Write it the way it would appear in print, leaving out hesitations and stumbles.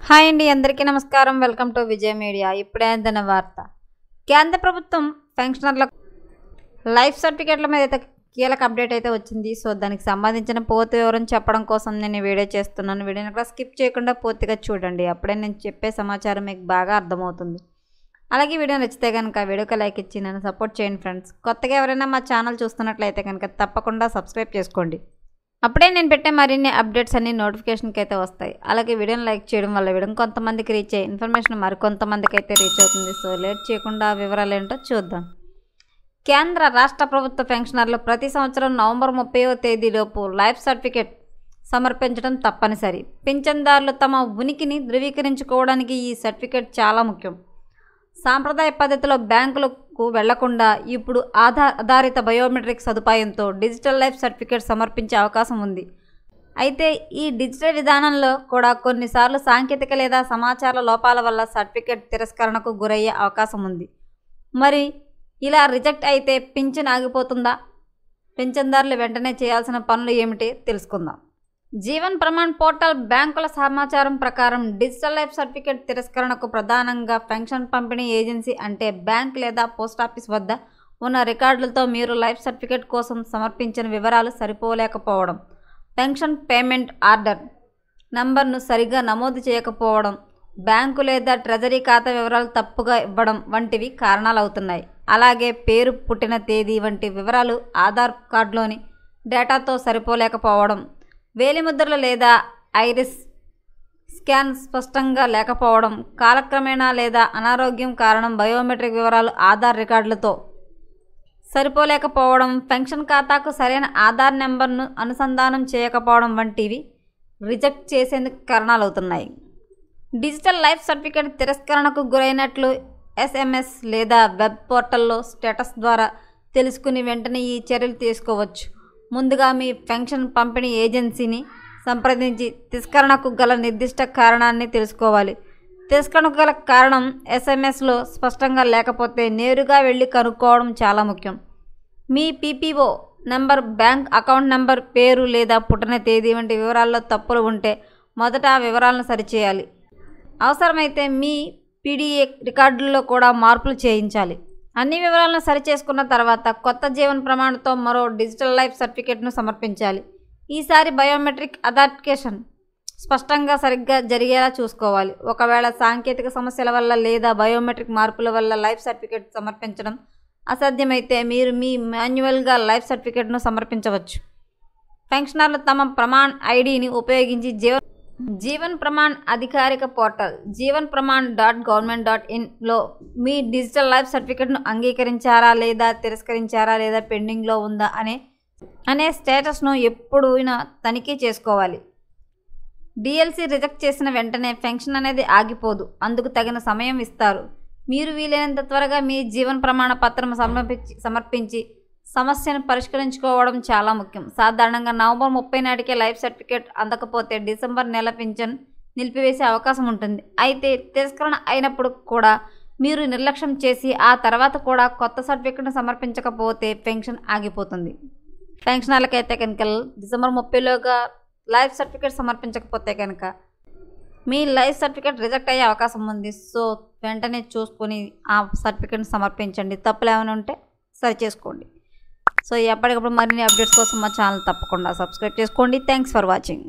Hi అండి, అందరికీ నమస్కారం. Welcome to Vijay media. ఇప్పుడే అందిన వార్త. కేంద్ర ప్రభుత్వం పెన్షనర్లకు లైఫ్ సర్టిఫికేట్ల మీద అయితే కీలక అప్డేట్ అయితే వచ్చింది. సో దానికి సంబంధించిన పూర్తి వివరం చెప్పడం కోసం నేను వీడియో చేస్తున్నాను. వీడియోని కూడా స్కిప్ చేయకుండా పూర్తిగా చూడండి. అప్పుడే నేను చెప్పే సమాచారం మీకు బాగా అర్థమవుతుంది. అలాగే వీడియో నచ్చితే కనుక వీడియోకి లైక్ ఇచ్చి నన్ను సపోర్ట్ చేయండి ఫ్రెండ్స్. కొత్తగా ఎవరైనా మా ఛానల్ చూస్తున్నట్లయితే కనుక తప్పకుండా సబ్స్క్రైబ్ చేసుకోండి. అప్పుడే నేను పెట్టే మరిన్ని అప్డేట్స్ అన్ని నోటిఫికేషన్కి అయితే వస్తాయి. అలాగే వీడియోని లైక్ చేయడం వల్ల వీడియో కొంతమందికి రీచ్ అయ్యే ఇన్ఫర్మేషన్ మరికొంతమందికి అయితే రీచ్ అవుతుంది. సో లేట్ చేయకుండా వివరాలు ఏంటో చూద్దాం. కేంద్ర రాష్ట్ర ప్రభుత్వ పెన్షనర్లు ప్రతి సంవత్సరం నవంబర్ 30వ తేదీలోపు లైఫ్ సర్టిఫికేట్ సమర్పించడం తప్పనిసరి. పింఛన్దారులు తమ ఉనికిని ధృవీకరించుకోవడానికి ఈ సర్టిఫికేట్ చాలా ముఖ్యం. సాంప్రదాయ పద్ధతిలో బ్యాంకులకు వెళ్లకుండా ఇప్పుడు ఆధారిత బయోమెట్రిక్ సదుపాయంతో డిజిటల్ లైఫ్ సర్టిఫికేట్ సమర్పించే అవకాశం ఉంది. అయితే ఈ డిజిటల్ విధానంలో కూడా కొన్నిసార్లు సాంకేతిక లేదా సమాచార లోపాల వల్ల సర్టిఫికేట్ తిరస్కరణకు గురయ్యే అవకాశం ఉంది. మరి ఇలా రిజెక్ట్ అయితే పింఛన్ ఆగిపోతుందా? పింఛన్దారులు వెంటనే చేయాల్సిన పనులు ఏమిటి తెలుసుకుందాం. జీవన్ ప్రమాణ్ పోర్టల్ బ్యాంకుల సమాచారం ప్రకారం డిజిటల్ లైఫ్ సర్టిఫికేట్ తిరస్కరణకు ప్రధానంగా పెన్షన్ పంపిణీ ఏజెన్సీ అంటే బ్యాంక్ లేదా పోస్ట్ ఆఫీస్ వద్ద ఉన్న రికార్డులతో మీరు లైఫ్ సర్టిఫికేట్ కోసం సమర్పించిన వివరాలు సరిపోలేకపోవడం, పెన్షన్ పేమెంట్ ఆర్డర్ నంబర్ను సరిగ్గా నమోదు చేయకపోవడం, బ్యాంకు లేదా ట్రెజరీ ఖాతా వివరాలు తప్పుగా ఇవ్వడం వంటివి కారణాలవుతున్నాయి. అలాగే పేరు, పుట్టిన తేదీ వంటి వివరాలు ఆధార్ కార్డులోని డేటాతో సరిపోలేకపోవడం, వేలిముద్రలు లేదా ఐరిస్ స్కాన్ స్పష్టంగా లేకపోవడం, కాలక్రమేణా లేదా అనారోగ్యం కారణం బయోమెట్రిక్ వివరాలు ఆధార్ రికార్డులతో సరిపోలేకపోవడం, పెన్షన్ ఖాతాకు సరైన ఆధార్ నెంబర్ను అనుసంధానం చేయకపోవడం వంటివి రిజెక్ట్ చేసేందుకు కారణాలవుతున్నాయి. డిజిటల్ లైఫ్ సర్టిఫికేట్ తిరస్కరణకు గురైనట్లు SMS లేదా వెబ్ పోర్టల్లో స్టేటస్ ద్వారా తెలుసుకుని వెంటనే ఈ చర్యలు తీసుకోవచ్చు. ముందుగా మీ పెన్షన్ పంపిణీ ఏజెన్సీని సంప్రదించి తిరస్కరణకు గల నిర్దిష్ట కారణాన్ని తెలుసుకోవాలి. తిరస్కరణకు గల కారణం SMSలో స్పష్టంగా లేకపోతే నేరుగా వెళ్ళి కనుక్కోవడం చాలా ముఖ్యం. మీ PPO number, bank account number, పేరు లేదా పుట్టిన తేదీ వంటి వివరాల్లో తప్పులు ఉంటే మొదట ఆ వివరాలను సరిచేయాలి. అవసరమైతే మీ PDA రికార్డుల్లో కూడా మార్పులు చేయించాలి. అన్ని వివరాలను సరిచేసుకున్న తర్వాత కొత్త జీవన్ ప్రమాణంతో మరో డిజిటల్ లైఫ్ సర్టిఫికేట్ను సమర్పించాలి. ఈసారి బయోమెట్రిక్ అథెంటికేషన్ స్పష్టంగా సరిగ్గా జరిగేలా చూసుకోవాలి. ఒకవేళ సాంకేతిక సమస్యల వల్ల లేదా బయోమెట్రిక్ మార్పుల వల్ల లైఫ్ సర్టిఫికేట్ సమర్పించడం అసాధ్యమైతే మీరు మీ మాన్యువల్గా లైఫ్ సర్టిఫికేట్ను సమర్పించవచ్చు. పెన్షనర్లు తమ ప్రమాణ్ ఐడిని ఉపయోగించి జీవన్ ప్రమాణ్ అధికారిక పోర్టల్ jeevanpraman.government.in లో మీ డిజిటల్ లైఫ్ సర్టిఫికేట్ను అంగీకరించారా లేదా తిరస్కరించారా లేదా పెండింగ్లో ఉందా అనే స్టేటస్ను ఎప్పుడైనా తనిఖీ చేసుకోవాలి. DLC రిజెక్ట్ చేసిన వెంటనే పెన్షన్ అనేది ఆగిపోదు. అందుకు తగిన సమయం ఇస్తారు. మీరు వీలైనంత త్వరగా మీ జీవన్ ప్రమాణ పత్రం సమర్పించి సమస్యను పరిష్కరించుకోవడం చాలా ముఖ్యం. సాధారణంగా నవంబర్ 30 నాటికే లైఫ్ సర్టిఫికేట్ అందకపోతే డిసెంబర్ నెల పింఛన్ నిలిపివేసే అవకాశం ఉంటుంది. అయితే తిరస్కరణ అయినప్పుడు కూడా మీరు నిర్లక్ష్యం చేసి ఆ తర్వాత కూడా కొత్త సర్టిఫికేట్ను సమర్పించకపోతే పెన్షన్ ఆగిపోతుంది. పెన్షనర్లకైతే కనుక డిసెంబర్ 30లోగా లైఫ్ సర్టిఫికేట్ సమర్పించకపోతే కనుక మీ లైఫ్ సర్టిఫికేట్ రిజెక్ట్ అయ్యే అవకాశం ఉంది. సో వెంటనే చూసుకొని ఆ సర్టిఫికేట్ని సమర్పించండి. తప్పులు ఏమైనా ఉంటే సరి చేసుకోండి. సో ఎప్పటికప్పుడు మరిన్ని అప్డేట్స్ కోసం మా ఛానల్ తప్పకుండా సబ్స్క్రైబ్ చేసుకోండి. Thanks for watching.